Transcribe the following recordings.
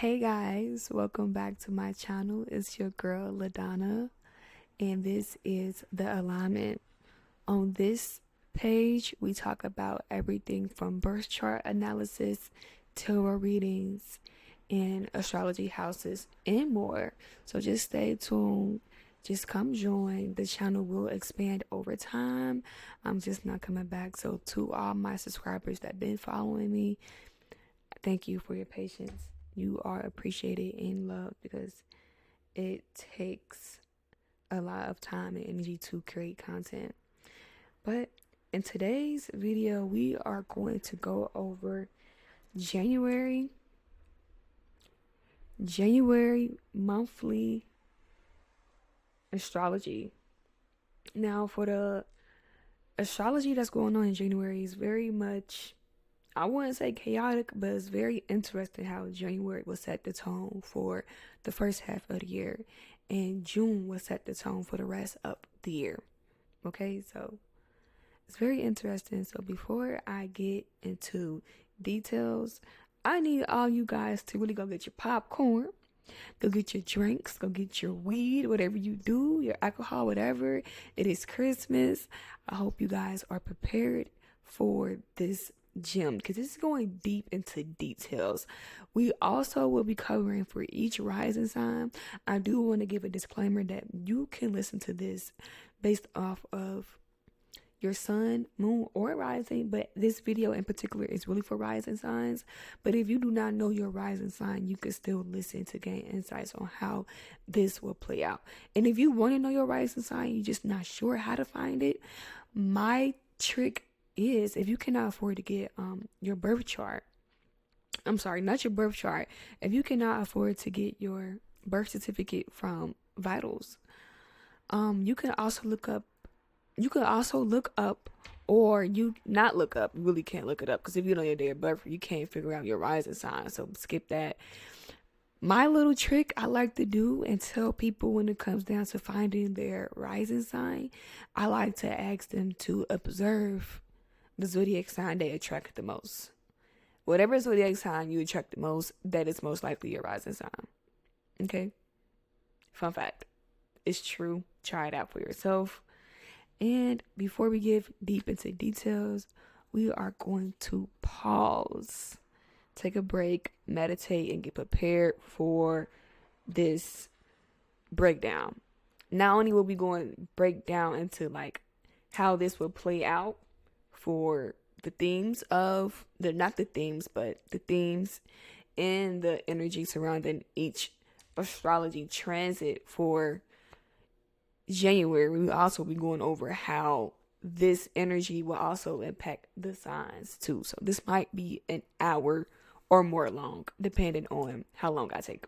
Hey guys, welcome back to my channel. It's your girl LaDonna, and this is the alignment. On this page, we talk about everything from birth chart analysis, tarot readings, and astrology houses, and more. So just stay tuned. Just come join. The channel will expand over time. I'm just not coming back. So to all my subscribers that been following me, thank you for your patience. You are appreciated and loved because it takes a lot of time and energy to create content. But in today's video, we are going to go over January monthly astrology. Now, for the astrology that's going on in January is very much, I wouldn't say chaotic, but it's very interesting how January will set the tone for the first half of the year, and June will set the tone for the rest of the year. Okay, so it's very interesting. So before I get into details, I need all you guys to really go get your popcorn, go get your drinks, go get your weed, whatever you do, your alcohol, whatever. It is Christmas. I hope you guys are prepared for this gem because this is going deep into details. We also will be covering for each rising sign. I do want to give a disclaimer that you can listen to this based off of your sun, moon, or rising, but this video in particular is really for rising signs. But if you do not know your rising sign, you can still listen to gain insights on how this will play out. And if you want to know your rising sign, you're just not sure how to find it, my trick is, if you cannot afford to get your birth chart, I'm sorry, not your birth chart, if you cannot afford to get your birth certificate from Vitals, you can also look up, or you not look up, you really can't look it up, because if you know your day of birth, you can't figure out your rising sign, so skip that. My little trick I like to do and tell people when it comes down to finding their rising sign, I like to ask them to observe the zodiac sign they attract the most. Whatever zodiac sign you attract the most, that is most likely your rising sign. Okay? Fun fact. It's true. Try it out for yourself. And before we get deep into details, we are going to pause, take a break, meditate, and get prepared for this breakdown. Not only will we going to break down into like how this will play out for the themes of not the themes, but the themes and the energy surrounding each astrology transit for January. We will also be going over how this energy will also impact the signs too. So this might be an hour or more long, depending on how long I take.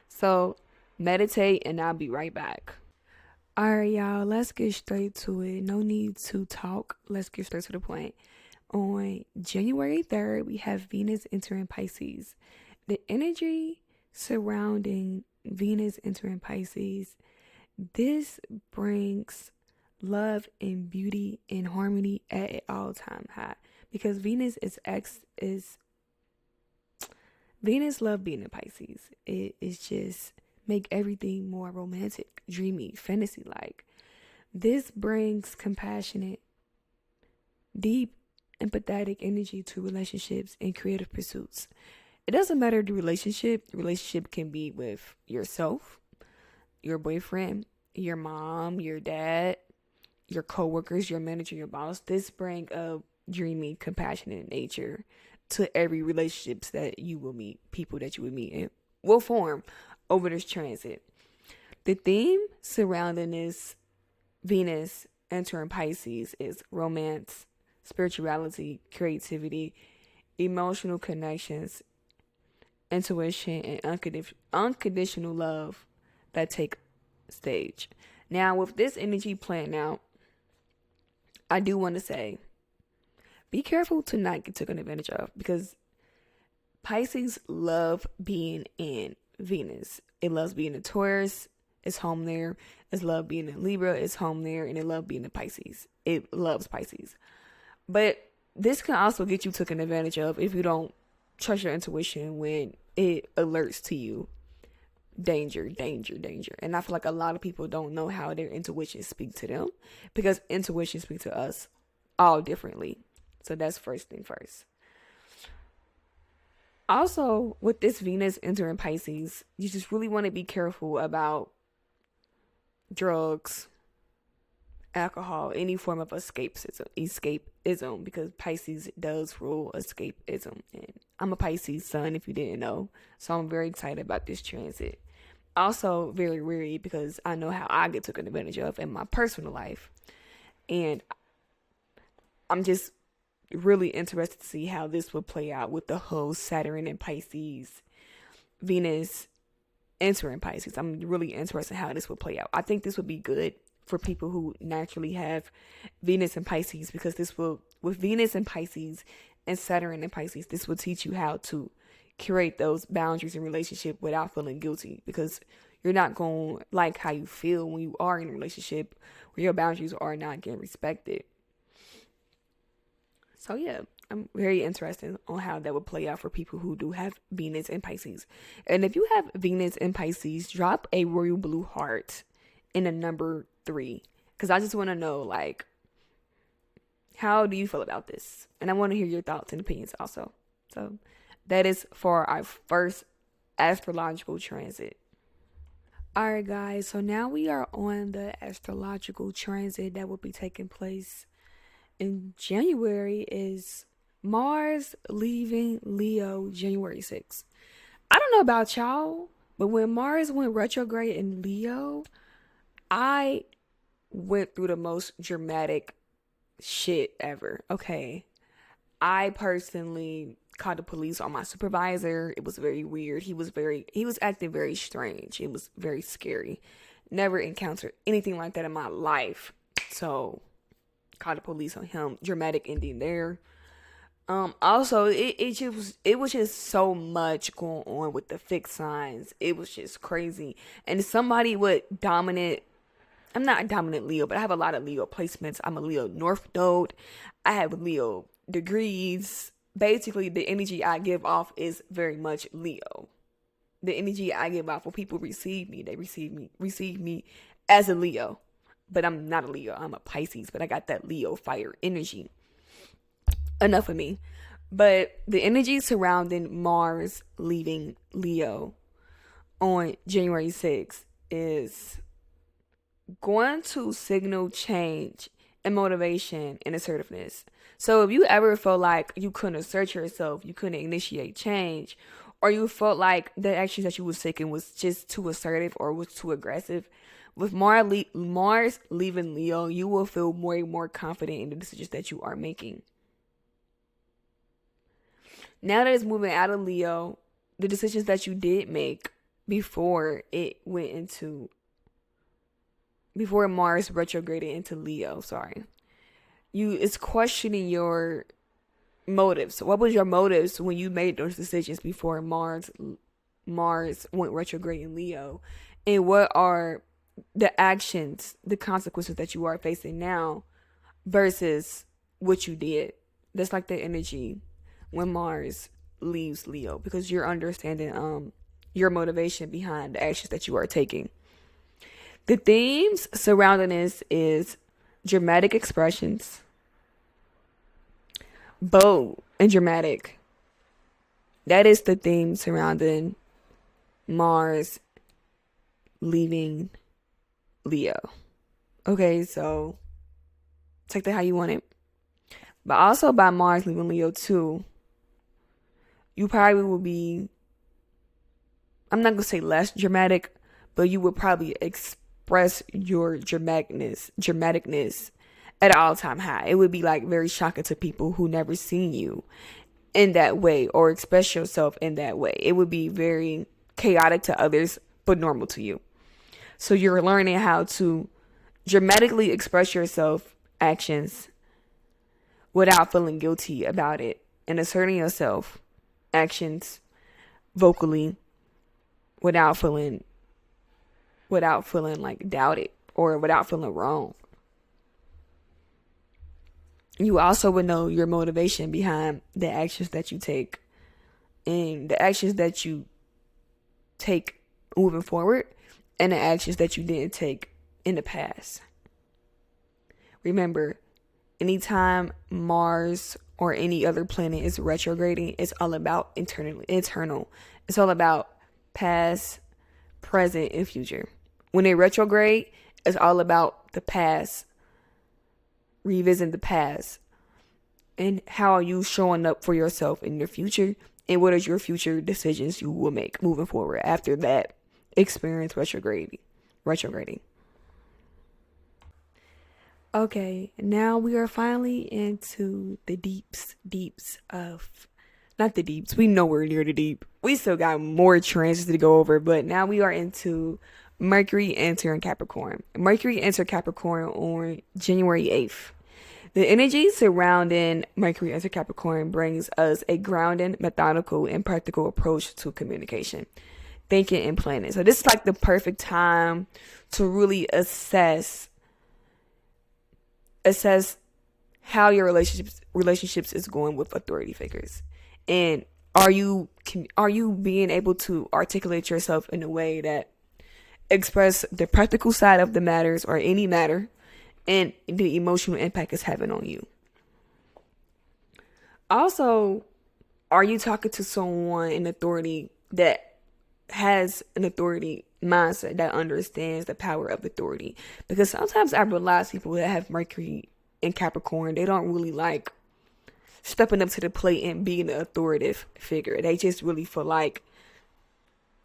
So meditate, and I'll be right back. All right, y'all, let's get straight to it. No need to talk. Let's get straight to the point. On January 3rd, we have Venus entering Pisces. The energy surrounding Venus entering Pisces, this brings love and beauty and harmony at an all-time high, because Venus love being in Pisces. It is just make everything more romantic, dreamy, fantasy-like. This brings compassionate, deep, empathetic energy to relationships and creative pursuits. It doesn't matter the relationship. The relationship can be with yourself, your boyfriend, your mom, your dad, your coworkers, your manager, your boss. This brings a dreamy, compassionate nature to every relationships that you will meet, people that you will meet and will form over this transit. The theme surrounding this Venus entering Pisces is romance, spirituality, creativity, emotional connections, intuition, and unconditional love that take stage. Now, with this energy playing out, I do want to say, be careful to not get taken advantage of, because Pisces love being in Venus. It loves being in Taurus, it's home there. It loves being in Libra, it's home there. And it loves being in Pisces. It loves Pisces. But this can also get you taken advantage of if you don't trust your intuition when it alerts to you danger, danger, danger. And I feel like a lot of people don't know how their intuition speak to them, because intuition speaks to us all differently. So that's first thing first. Also, with this Venus entering Pisces, you just really want to be careful about drugs, alcohol, any form of escapism, because Pisces does rule escapism. And I'm a Pisces sun, if you didn't know. So I'm very excited about this transit. Also very weary, because I know how I get taken advantage of in my personal life. And I'm just really interested to see how this will play out with the whole Saturn and Pisces, Venus entering Pisces. I'm really interested in how this will play out. I think this would be good for people who naturally have Venus and Pisces, because this will, with Venus and Pisces and Saturn and Pisces, this will teach you how to curate those boundaries in relationship without feeling guilty, because you're not going to like how you feel when you are in a relationship where your boundaries are not getting respected. So yeah, I'm very interested on how that would play out for people who do have Venus and Pisces. And if you have Venus and Pisces, drop a royal blue heart in a number 3, because I just want to know, like, how do you feel about this? And I want to hear your thoughts and opinions also. So that is for our first astrological transit. All right, guys. So now we are on the astrological transit that will be taking place in January. Is Mars leaving Leo January 6th. I don't know about y'all, but when Mars went retrograde in Leo, I went through the most dramatic shit ever. Okay. I personally called the police on my supervisor. It was very weird. He was acting very strange. It was very scary. Never encountered anything like that in my life. So called the police on him. Dramatic ending there. Also, it was just so much going on with the fixed signs. It was just crazy. And somebody with I'm not a dominant Leo, but I have a lot of Leo placements. I'm a Leo North Node. I have Leo degrees. Basically, the energy I give off is very much Leo. The energy I give off when people receive me, they receive me as a Leo. But I'm not a Leo. I'm a Pisces, but I got that Leo fire energy. Enough of me. But the energy surrounding Mars leaving Leo on January 6th is going to signal change and motivation and assertiveness. So if you ever felt like you couldn't assert yourself, you couldn't initiate change, or you felt like the actions that you was taking was just too assertive or was too aggressive, with Mars leaving Leo, you will feel more and more confident in the decisions that you are making. Now that it's moving out of Leo, the decisions that you did make before Mars retrograded into Leo, it's questioning your motives. What was your motives when you made those decisions before Mars went retrograde in Leo? And what are the actions, the consequences that you are facing now versus what you did? That's like the energy when Mars leaves Leo, because you're understanding your motivation behind the actions that you are taking. The themes surrounding this is dramatic expressions, bold and dramatic. That is the theme surrounding Mars leaving Leo. Okay, so take that how you want it. But also by Mars leaving Leo too, you probably will be, I'm not going to say less dramatic, but you will probably express your dramaticness at an all-time high. It would be like very shocking to people who never seen you in that way or express yourself in that way. It would be very chaotic to others, but normal to you. So you're learning how to dramatically express yourself, actions, without feeling guilty about it, and asserting yourself, actions, vocally, without feeling like doubted or without feeling wrong. You also would know your motivation behind the actions that you take and the actions that you take moving forward and the actions that you didn't take in the past. Remember, anytime Mars or any other planet is retrograding, it's all about internal. It's all about past, present, and future. When they retrograde, it's all about the past, revisiting the past, and how are you showing up for yourself in your future, and what are your future decisions you will make moving forward after that experience retrograding. Okay, now we are finally into the deeps of, not the deeps, we know we're near the deep. We still got more transits to go over, but now we are into Mercury entering Capricorn. Mercury entered Capricorn on January 8th. The energy surrounding Mercury entering Capricorn brings us a grounded, methodical, and practical approach to communication, thinking, and planning. So this is like the perfect time to really assess how your relationships is going with authority figures, and are you being able to articulate yourself in a way that express the practical side of the matters or any matter and the emotional impact it's having on you. Also, are you talking to someone in authority that has an authority mindset, that understands the power of authority? Because sometimes I realize people that have Mercury in Capricorn, they don't really like stepping up to the plate and being an authoritative figure. They just really feel like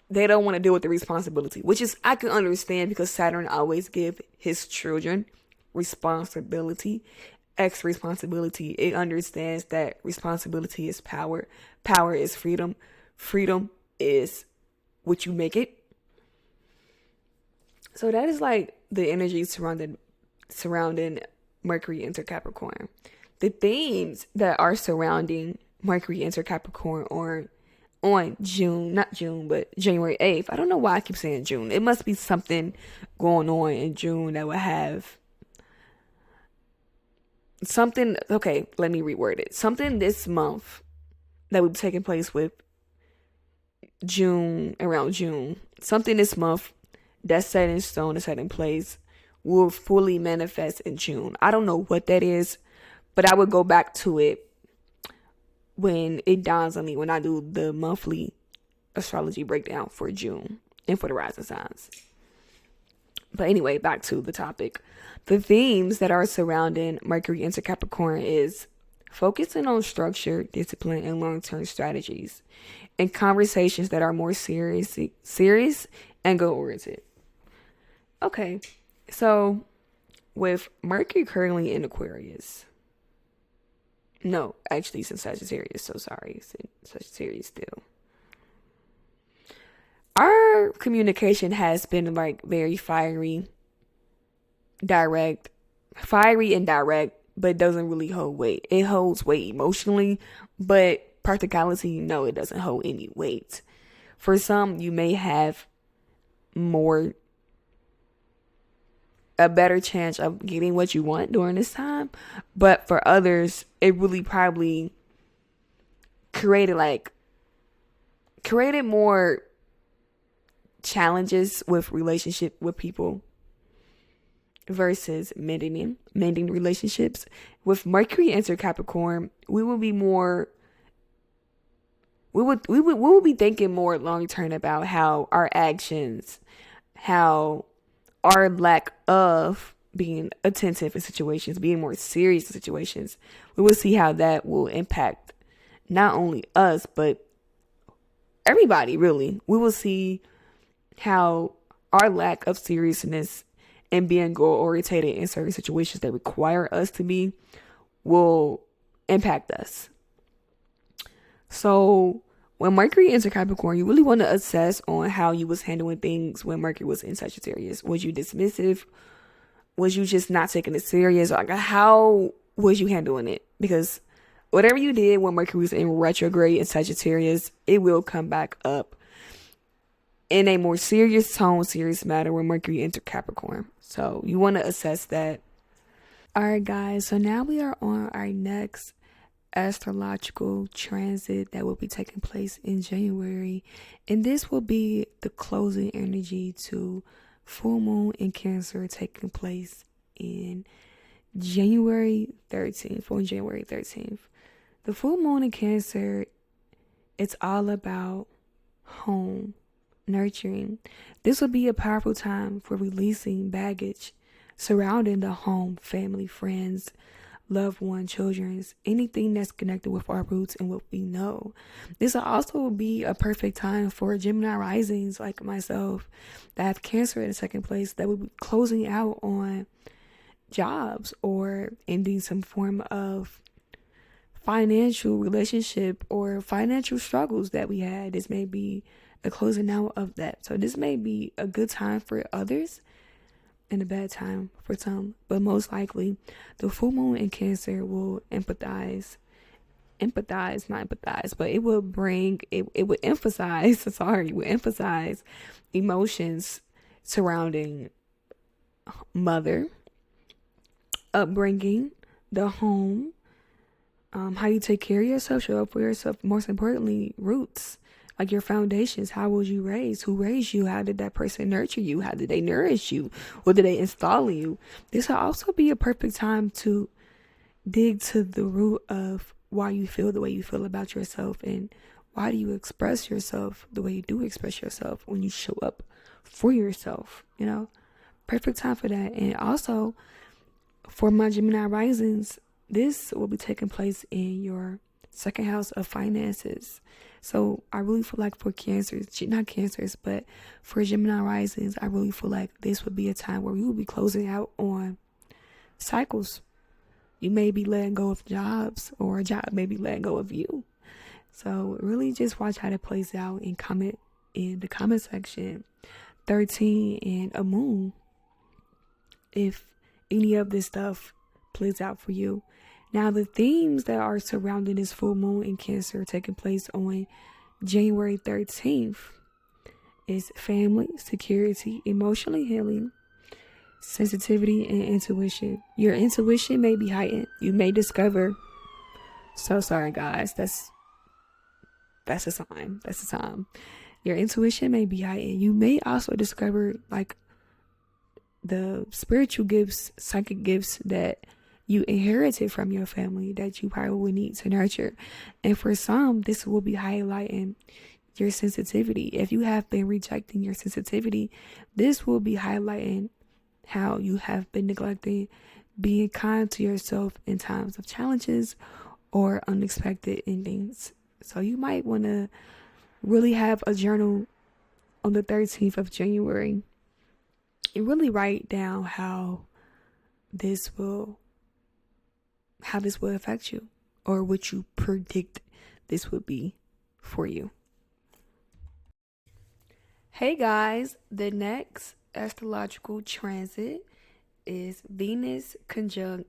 they don't want to deal with the responsibility, which is, I can understand, because Saturn always give his children responsibility, responsibility. It understands that responsibility is power. Power is freedom. Freedom is what you make it. So that is like the energy surrounding Mercury enter Capricorn. The themes that are surrounding Mercury enter Capricorn on January 8th. I don't know why I keep saying June. It must be something going on in June that would have something. Okay, let me reword it. Something this month that would be taking place with around June. Something this month that's set in stone, that's set in place, will fully manifest in June. I don't know what that is, but I would go back to it when it dawns on me, when I do the monthly astrology breakdown for June and for the rising signs. But anyway, back to the topic. The themes that are surrounding Mercury into Capricorn is focusing on structure, discipline, and long-term strategies, and conversations that are more serious and goal-oriented. Okay, so with Mercury currently in Aquarius, no, actually it's in Sagittarius, so sorry, it's in Sagittarius still. Our communication has been like very fiery and direct, but it doesn't really hold weight. It holds weight emotionally, but practicality, no, it doesn't hold any weight. For some, you may have a better chance of getting what you want during this time, but for others, it really probably created more challenges with relationship with people versus mending relationships. With Mercury enter Capricorn, we will be thinking more long term about how our actions, how our lack of being attentive in situations, being more serious in situations, we will see how that will impact not only us, but everybody, really. We will see how our lack of seriousness and being goal-oriented in certain situations that require us to be will impact us. So when Mercury enters Capricorn, you really want to assess on how you was handling things when Mercury was in Sagittarius. Was you dismissive? Was you just not taking it serious? Like, how was you handling it? Because whatever you did when Mercury was in retrograde in Sagittarius, it will come back up in a more serious tone, serious matter when Mercury enters Capricorn. So you want to assess that. All right, guys. So now we are on our next astrological transit that will be taking place in January. And this will be the closing energy to full moon in Cancer taking place in January 13th, on January 13th. The full moon in Cancer, it's all about home, nurturing. This will be a powerful time for releasing baggage surrounding the home, family, friends, loved one, children's, anything that's connected with our roots and what we know. This will also be a perfect time for Gemini risings like myself that have Cancer in the second place that will be closing out on jobs or ending some form of financial relationship or financial struggles that we had. This may be a closing out of that. So this may be a good time for others and a bad time for some, but most likely the full moon in Cancer will empathize, not empathize, but it will bring, it would emphasize, it would emphasize emotions surrounding mother, upbringing, the home, how you take care of yourself, show up for yourself, most importantly, roots, like your foundations. How was you raised? Who raised you? How did that person nurture you? How did they nourish you? What did they install in you? This will also be a perfect time to dig to the root of why you feel the way you feel about yourself, and why do you express yourself the way you do express yourself when you show up for yourself, perfect time for that. And also for my Gemini risings, this will be taking place in your second house of finances. So I really feel like for not Cancers, but for Gemini risings, I really feel like this would be a time where you will be closing out on cycles. You may be letting go of jobs, or a job may be letting go of you. So really just watch how that plays out and comment in the comment section. 13 and a moon, if any of this stuff plays out for you. Now, the themes that are surrounding this full moon in Cancer taking place on January 13th is family, security, emotionally healing, sensitivity, and intuition. Your intuition may be heightened. You may discover, so sorry guys, that's a sign. That's a time. Your intuition may be heightened. You may also discover like the spiritual gifts, psychic gifts that you inherited from your family that you probably would need to nurture. And for some, this will be highlighting your sensitivity. If you have been rejecting your sensitivity, this will be highlighting how you have been neglecting being kind to yourself in times of challenges or unexpected endings. So you might want to really have a journal on the 13th of January and really write down how this will affect you, or what you predict this would be for you. Hey guys, the next astrological transit is Venus conjunct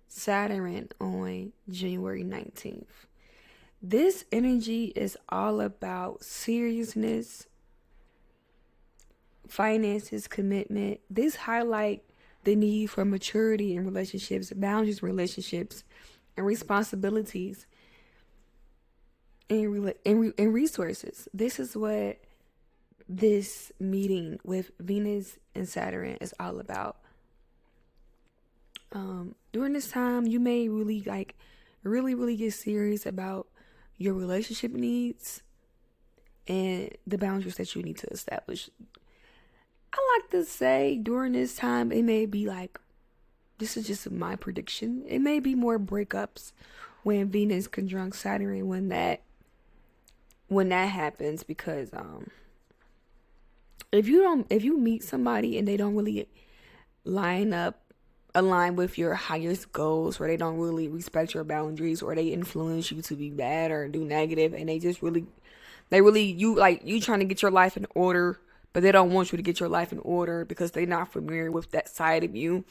Saturn on January 19th. This energy is all about seriousness, finances, commitment. This highlight the need for maturity in relationships, boundaries in relationships, and responsibilities and resources. This is what this meeting with Venus and Saturn is all about. During this time, you may really really get serious about your relationship needs and the boundaries that you need to establish. I like to say during this time, it may be like, this is just my prediction, it may be more breakups when Venus conjunct Saturn, when that happens, because if you meet somebody and they don't really align with your highest goals, or they don't really respect your boundaries, or they influence you to be bad or do negative, and you trying to get your life in order, but they don't want you to get your life in order because they're not familiar with that side of you.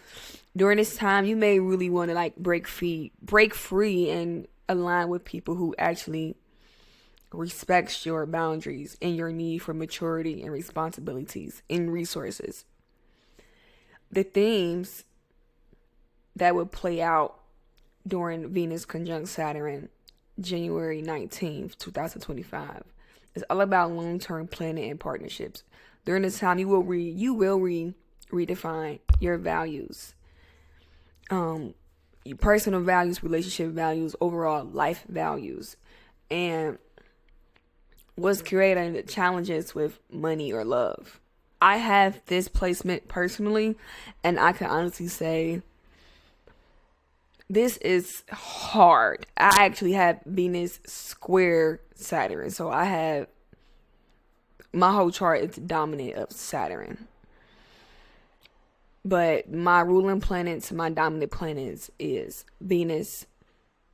During this time, you may really want to break free and align with people who actually respects your boundaries and your need for maturity and responsibilities and resources. The themes that would play out during Venus conjunct Saturn, January 19th, 2025. It's all about long-term planning and partnerships. During this time, redefine your values, your personal values, relationship values, overall life values, and what's creating the challenges with money or love. I have this placement personally, and I can honestly say this is hard. I actually have Venus square Saturn, so I have my whole chart is dominant of Saturn. But my ruling planets, my dominant planets is Venus,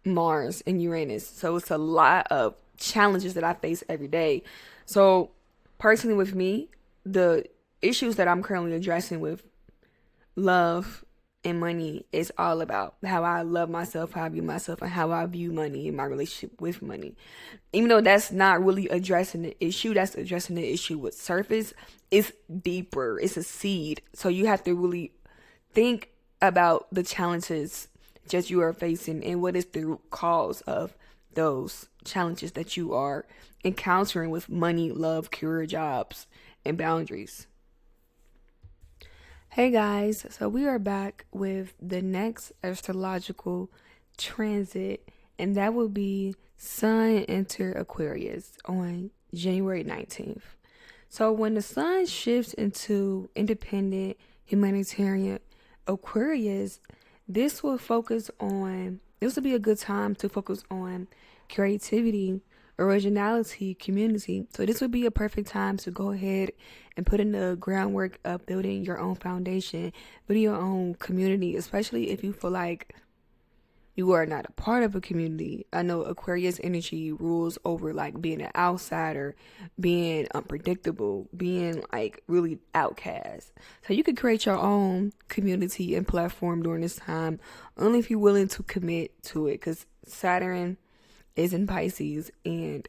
Mars, and Uranus. So it's a lot of challenges that I face every day. So personally with me, the issues that I'm currently addressing with love and money is all about how I love myself, how I view myself, and how I view money in my relationship with money. Even though that's not really addressing the issue, that's addressing the issue with surface. It's deeper. It's a seed. So you have to really think about the challenges that you are facing and what is the root cause of those challenges that you are encountering with money, love, career, jobs, and boundaries. Hey guys, so we are back with the next astrological transit, and that will be Sun enter Aquarius on January 19th. So when the Sun shifts into independent humanitarian Aquarius, this will be a good time to focus on creativity, originality, community. So this would be a perfect time to go ahead and put in the groundwork of building your own foundation, building your own community, especially if you feel like you are not a part of a community. I know Aquarius energy rules over like being an outsider, being unpredictable, being like really outcast. So you could create your own community and platform during this time, only if you're willing to commit to it, because Saturn is in Pisces, and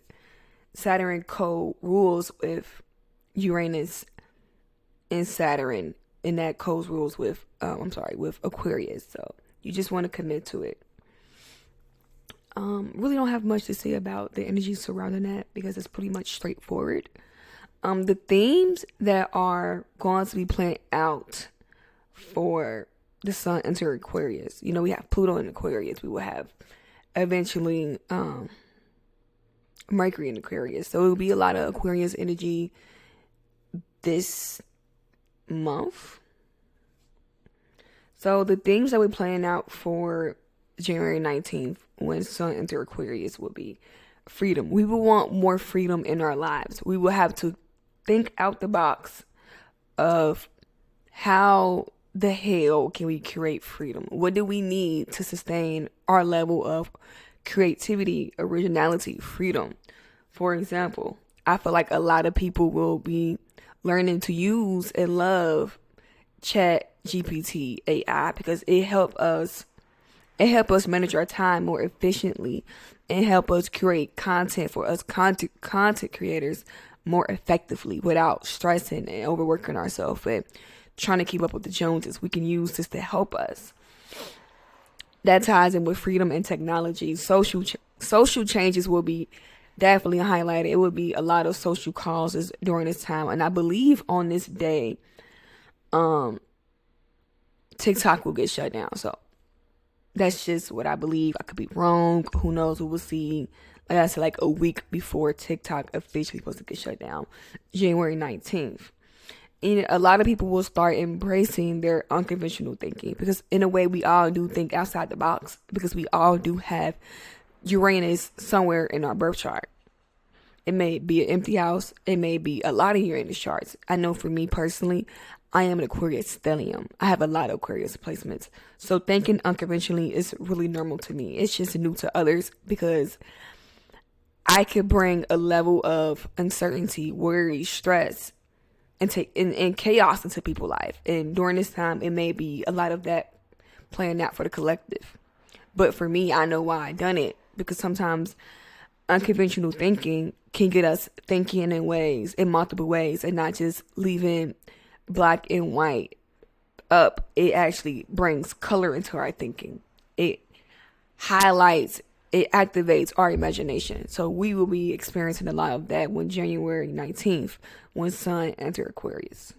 Saturn co-rules with Uranus and Saturn, and that co-rules with with Aquarius. So you just want to commit to it. Really don't have much to say about the energy surrounding that because it's pretty much straightforward. The themes that are going to be playing out for the Sun enter Aquarius. We have Pluto in Aquarius. We will have eventually Mercury in Aquarius. So it will be a lot of Aquarius energy this month. So the themes that we're playing out for January 19th when Sun enter Aquarius will be freedom. We will want more freedom in our lives. We will have to think out the box of how the hell can we create freedom? What do we need to sustain our level of creativity, originality, freedom? For example, I feel like a lot of people will be learning to use and love Chat GPT AI because it help us manage our time more efficiently and help us create content for us content creators more effectively without stressing and overworking ourselves and trying to keep up with the Joneses. We can use this to help us. That ties in with freedom and technology. Social changes will be definitely highlighted. It will be a lot of social causes during this time, and I believe on this day, TikTok will get shut down. So that's just what I believe. I could be wrong. Who knows? We will see. Like I said, like a week before TikTok officially supposed to get shut down, January 19th. And a lot of people will start embracing their unconventional thinking because in a way we all do think outside the box because we all do have Uranus somewhere in our birth chart. It may be an empty house. It may be a lot of Uranus charts. I know for me personally, I am an Aquarius stellium. I have a lot of Aquarius placements. So thinking unconventionally is really normal to me. It's just new to others because I could bring a level of uncertainty, worry, stress, and chaos into people's life. And during this time, it may be a lot of that playing out for the collective. But for me, I know why I done it. Because sometimes unconventional thinking can get us thinking in multiple ways, and not just leaving black and white up. It actually brings color into our thinking. It highlights, it activates our imagination. So we will be experiencing a lot of that when January 19th, when Sun enter Aquarius.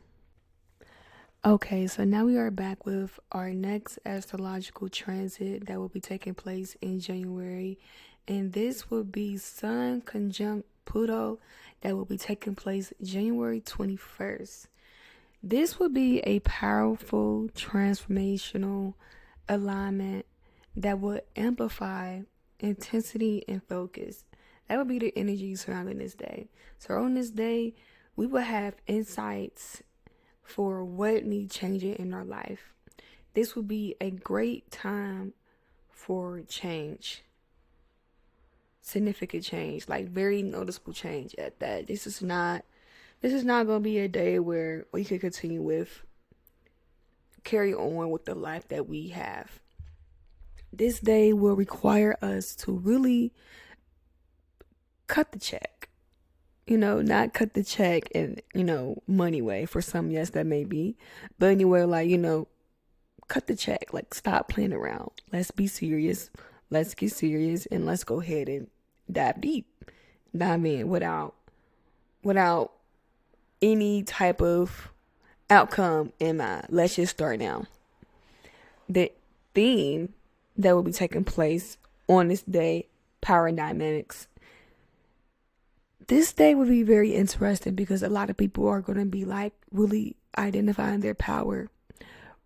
Okay, so now we are back with our next astrological transit that will be taking place in January. And this will be Sun conjunct Pluto that will be taking place January 21st. This will be a powerful transformational alignment that will amplify intensity and focus. That will be the energy surrounding this day. So on this day, we will have insights for what needs changing in our life. This will be a great time for change. Significant change, like very noticeable change at that. This is not going to be a day where we can continue with carry on with the life that we have. This day will require us to really cut the check. Not cut the check in, money way. For some, yes, that may be. But anyway, like, cut the check. Like, stop playing around. Let's be serious. Let's get serious and let's go ahead and dive deep. Dive in without any type of outcome in mind. Let's just start now. The theme that will be taking place on this day, power dynamics. This day will be very interesting because a lot of people are going to be like really identifying their power,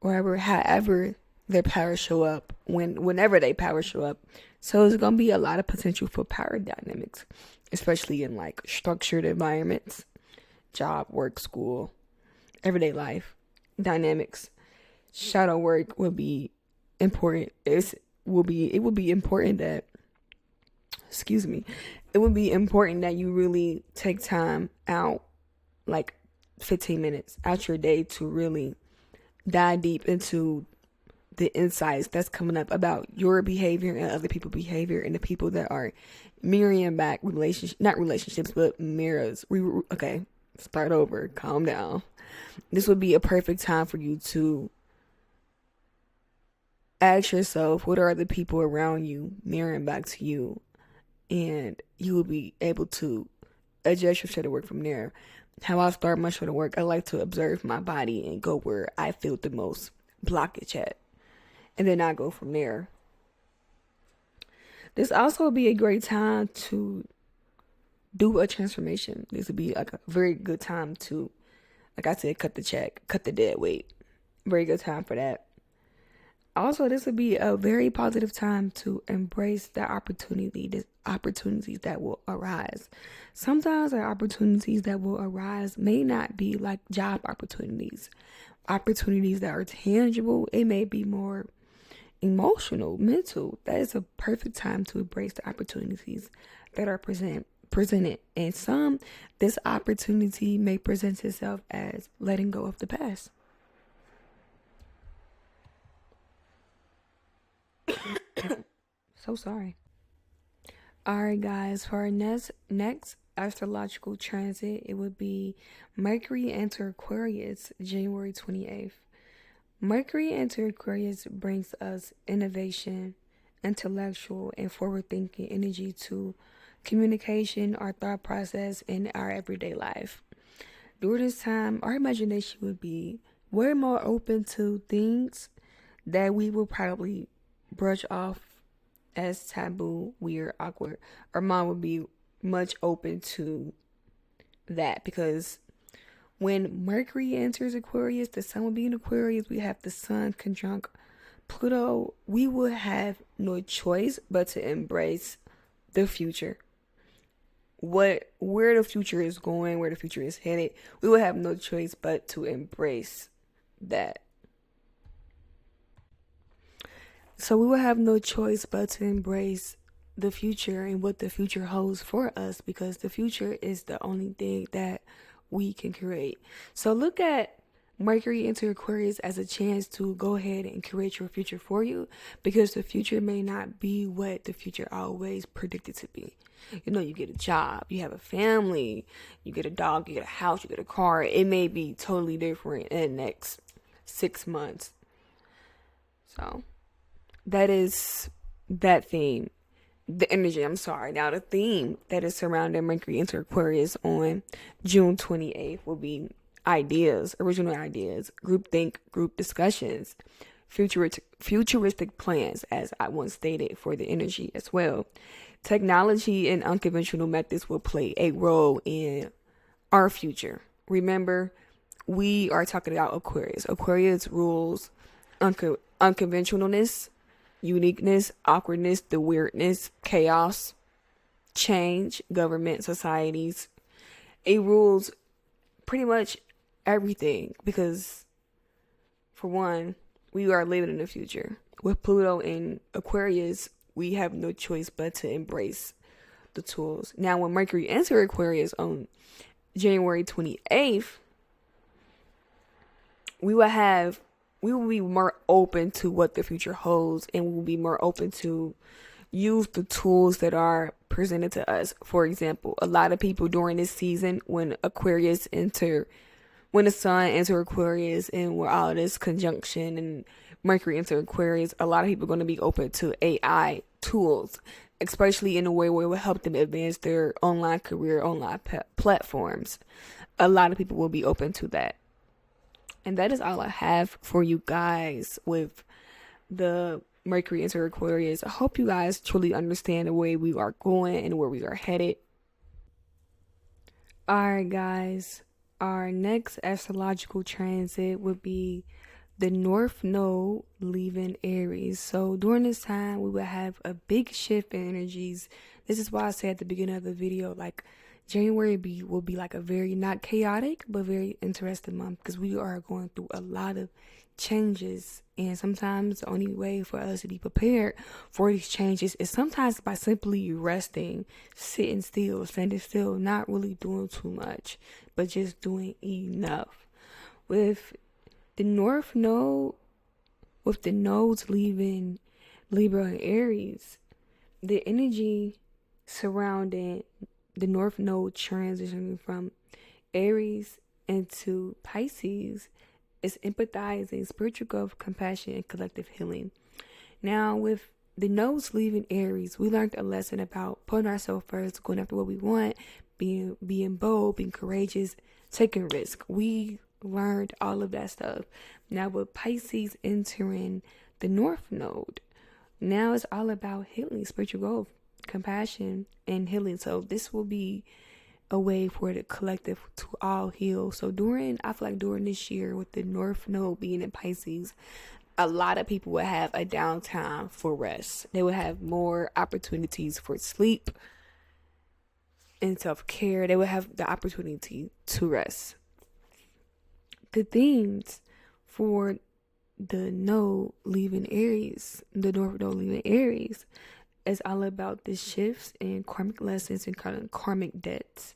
however their power show up, whenever they power show up. So there's going to be a lot of potential for power dynamics, especially in like structured environments, job, work, school, everyday life dynamics. Shadow work will be important. It will be important that, it would be important that you really take time out, like 15 minutes out your day, to really dive deep into the insights that's coming up about your behavior and other people's behavior and the people that are mirroring back not relationships, but mirrors. Okay, start over, calm down. This would be a perfect time for you to ask yourself, what are the people around you mirroring back to you? And you will be able to adjust your shadow work from there. How I start my shadow work, I like to observe my body and go where I feel the most blockage at. And then I go from there. This also will be a great time to do a transformation. This would be like a very good time to, like I said, cut the check, cut the dead weight. Very good time for that. Also, this would be a very positive time to embrace the opportunities that will arise. Sometimes the opportunities that will arise may not be like job opportunities that are tangible. It may be more emotional, mental. That is a perfect time to embrace the opportunities that are presented. And this opportunity may present itself as letting go of the past. So sorry. Alright guys, for our next astrological transit, it would be Mercury enter Aquarius January 28th. Mercury enter Aquarius brings us innovation, intellectual, and forward-thinking energy to communication, our thought process, and our everyday life. During this time, our imagination would be way more open to things that we will probably brush off as taboo, weird, awkward. Our mind would be much open to that because when Mercury enters Aquarius, the sun will be in Aquarius. We have the sun conjunct Pluto. We will have no choice but to embrace the future. Where the future is going, where the future is headed, we will have no choice but to embrace that. So we will have no choice but to embrace the future and what the future holds for us, because the future is the only thing that we can create. So look at Mercury into Aquarius as a chance to go ahead and create your future for you, because the future may not be what the future always predicted to be. You get a job, you have a family, you get a dog, you get a house, you get a car. It may be totally different in the next 6 months. So that is that theme, the energy, I'm sorry. Now, the theme that is surrounding Mercury into Aquarius on June 28th will be ideas, original ideas, groupthink, group discussions, futuristic plans, as I once stated, for the energy as well. Technology and unconventional methods will play a role in our future. Remember, we are talking about Aquarius. Aquarius rules unconventionalness, uniqueness, awkwardness, the weirdness, chaos, change, government, societies. It rules pretty much everything because, for one, we are living in the future. With Pluto in Aquarius, we have no choice but to embrace the tools. Now, when Mercury enters Aquarius on January 28th, we will be more open to what the future holds, and we will be more open to use the tools that are presented to us. For example, a lot of people during this season, when the sun enter Aquarius and with all this conjunction and Mercury enter Aquarius, a lot of people are going to be open to AI tools, especially in a way where it will help them advance their online career, online platforms. A lot of people will be open to that. And that is all I have for you guys with the Mercury into Aquarius. I hope you guys truly understand the way we are going and where we are headed. Alright, guys. Our next astrological transit would be the North Node leaving Aries. So during this time, we will have a big shift in energies. This is why I said at the beginning of the video, like, January will be like a very, not chaotic, but very interesting month because we are going through a lot of changes. And sometimes the only way for us to be prepared for these changes is sometimes by simply resting, sitting still, standing still, not really doing too much, but just doing enough. With the North Node, with the nodes leaving Libra and Aries, the energy surrounding the North Node transitioning from Aries into Pisces is empathizing, spiritual growth, compassion, and collective healing. Now, with the nodes leaving Aries, we learned a lesson about putting ourselves first, going after what we want, being bold, being courageous, taking risk. We learned all of that stuff. Now, with Pisces entering the North Node, now it's all about healing, spiritual growth, compassion, and healing. So this will be a way for the collective to all heal. So I feel like during this year, with the North Node being in Pisces, a lot of people will have a downtime for rest. They will have more opportunities for sleep and self-care. They will have the opportunity to rest. The themes for the node leaving Aries, the North Node leaving Aries, is all about the shifts and karmic lessons and kind of karmic debts.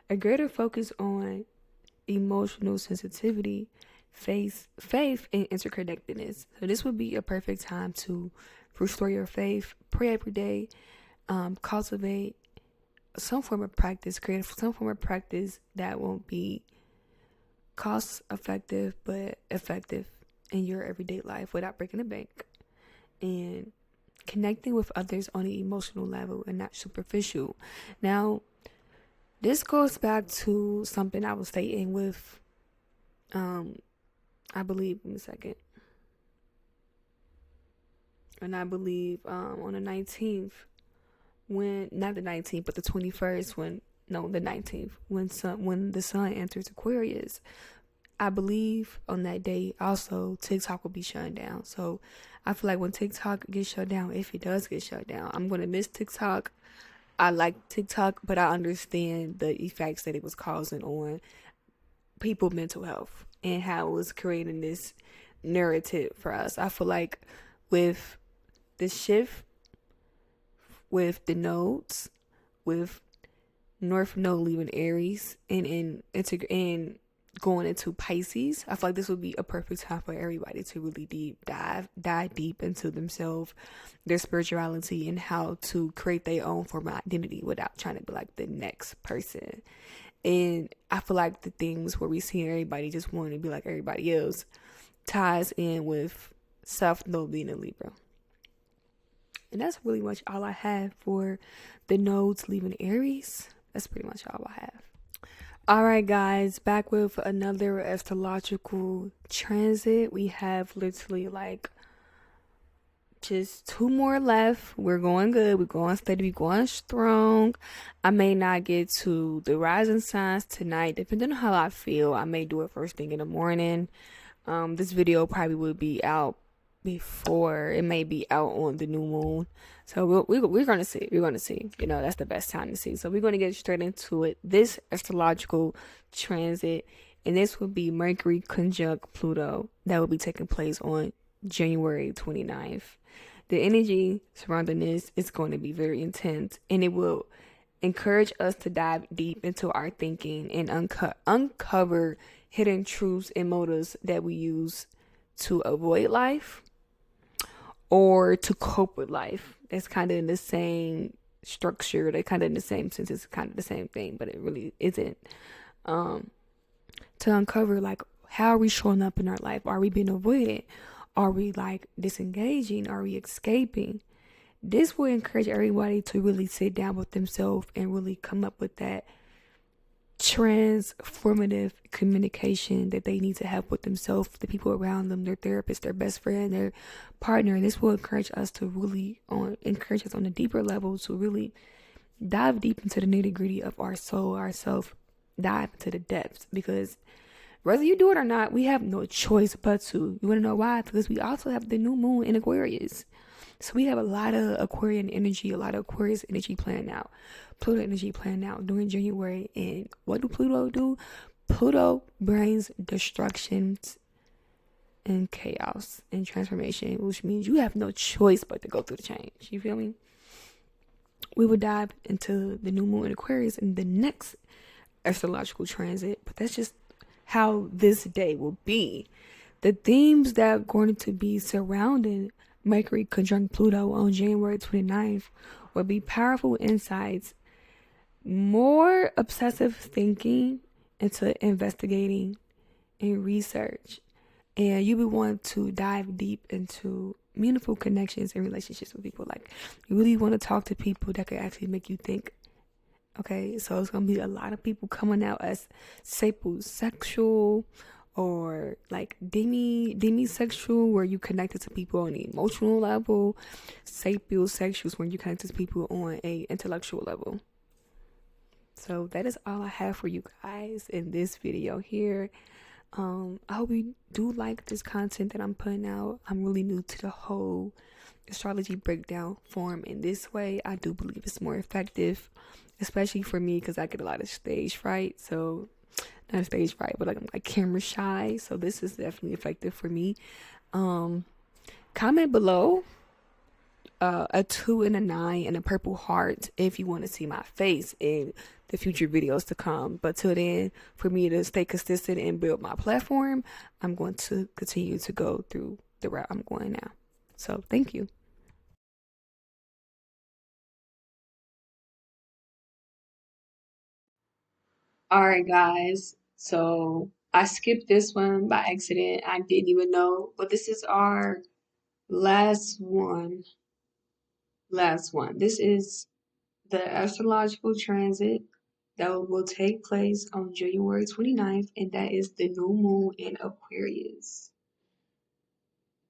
A greater focus on emotional sensitivity, faith, and interconnectedness. So this would be a perfect time to restore your faith, pray every day, cultivate some form of practice, create some form of practice that won't be cost effective but effective in your everyday life without breaking the bank. And connecting with others on the emotional level and not superficial. Now, this goes back to something I was stating with, I believe, in a second. And I believe on the 19th, not the 19th, but the 21st, the 19th, when the sun enters Aquarius, I believe on that day also TikTok will be shut down. So I feel like when TikTok gets shut down, if it does get shut down, I'm going to miss TikTok. I like TikTok, but I understand the effects that it was causing on people's mental health and how it was creating this narrative for us. I feel like with the shift, with the nodes, with North Node leaving Aries and going into Pisces, I feel like this would be a perfect time for everybody to really dive deep into themselves, their spirituality, and how to create their own form of identity without trying to be like the next person. And I feel like the things where we see everybody just wanting to be like everybody else ties in with South Node being a Libra. And that's really much all I have for the nodes leaving Aries. That's pretty much all I have. All right, guys, back with another astrological transit. We have literally like just two more left. We're going good. We're going steady. We're going strong. I may not get to the rising signs tonight, depending on how I feel. I may do it first thing in the morning. This video probably will be out before it may be out on the new moon. So we're gonna see. We're gonna see. You know, that's the best time to see. So we're gonna get straight into it. This astrological transit, and this will be Mercury conjunct Pluto. That will be taking place on January 29th. The energy surrounding this is going to be very intense, and it will encourage us to dive deep into our thinking and uncover hidden truths and motives that we use to avoid life or to cope with life. That's kind of in the same structure. They're kind of in the same sense. It's kind of the same thing, but it really isn't. To uncover, like, how are we showing up in our life? Are we being avoided? Are we like disengaging? Are we escaping? This will encourage everybody to really sit down with themselves and really come up with that transformative communication that they need to have with themselves, the people around them, their therapist, their best friend, their partner. This will encourage us to really encourage us on a deeper level to really dive deep into the nitty gritty of our soul, ourself, dive into the depths, because whether you do it or not, we have no choice but to. You want to know why? Because we also have the new moon in Aquarius. So we have a lot of Aquarian energy, a lot of Aquarius energy playing out. Pluto energy playing out during January. And what do Pluto do? Pluto brings destructions and chaos and transformation, which means you have no choice but to go through the change. You feel me? We will dive into the new moon in Aquarius in the next astrological transit, but that's just how this day will be. The themes that are going to be surrounding Mercury conjunct Pluto on January 29th will be powerful insights, more obsessive thinking into investigating and research, and you will want to dive deep into meaningful connections and relationships with people. Like, you really want to talk to people that could actually make you think. Okay, so it's gonna be a lot of people coming out as sapiosexual or like demisexual, where you connected to people on the emotional level. Sapiosexuals, when you connected to people on a intellectual level. So that is all I have for you guys in this video here. I hope you do like this content that I'm putting out. I'm really new to the whole astrology breakdown form in this way. I do believe it's more effective, especially for me, because I get a lot of stage fright. So not stage fright, but like I'm like camera shy. So this is definitely effective for me. Comment below a 2 and a 9 and a purple heart if you want to see my face in the future videos to come. But till then, for me to stay consistent and build my platform, I'm going to continue to go through the route I'm going now. So thank you. All right, guys. So I skipped this one by accident. I didn't even know, but this is our last one. Last one. This is the astrological transit that will take place on January 29th, and that is the new moon in Aquarius.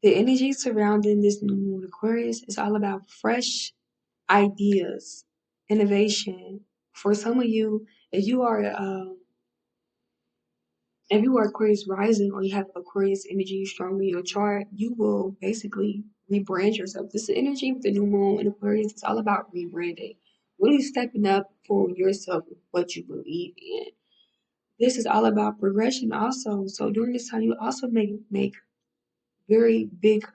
The energy surrounding this new moon Aquarius is all about fresh ideas, innovation. For some of you, if you are Aquarius rising or you have Aquarius energy strongly in your chart, you will basically rebrand yourself. This energy with the new moon in Aquarius is all about rebranding, really stepping up for yourself, what you believe in. This is all about progression also. So during this time, you also make very big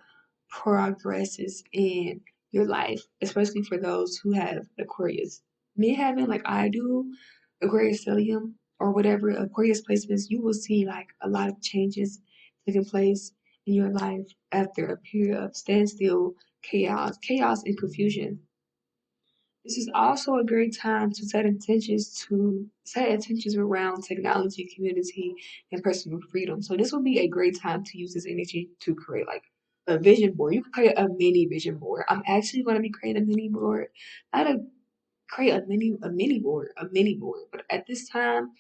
progresses in your life, especially for those who have Aquarius. Me having, like I do, Aquarius stellium or whatever Aquarius placements, you will see like a lot of changes taking place in your life after a period of standstill, chaos and confusion. This is also a great time to set intentions around technology, community, and personal freedom. So this will be a great time to use this energy to create like a vision board. You can create a mini vision board. I'm actually going to be creating a mini board. I had to create a mini board. But at this time,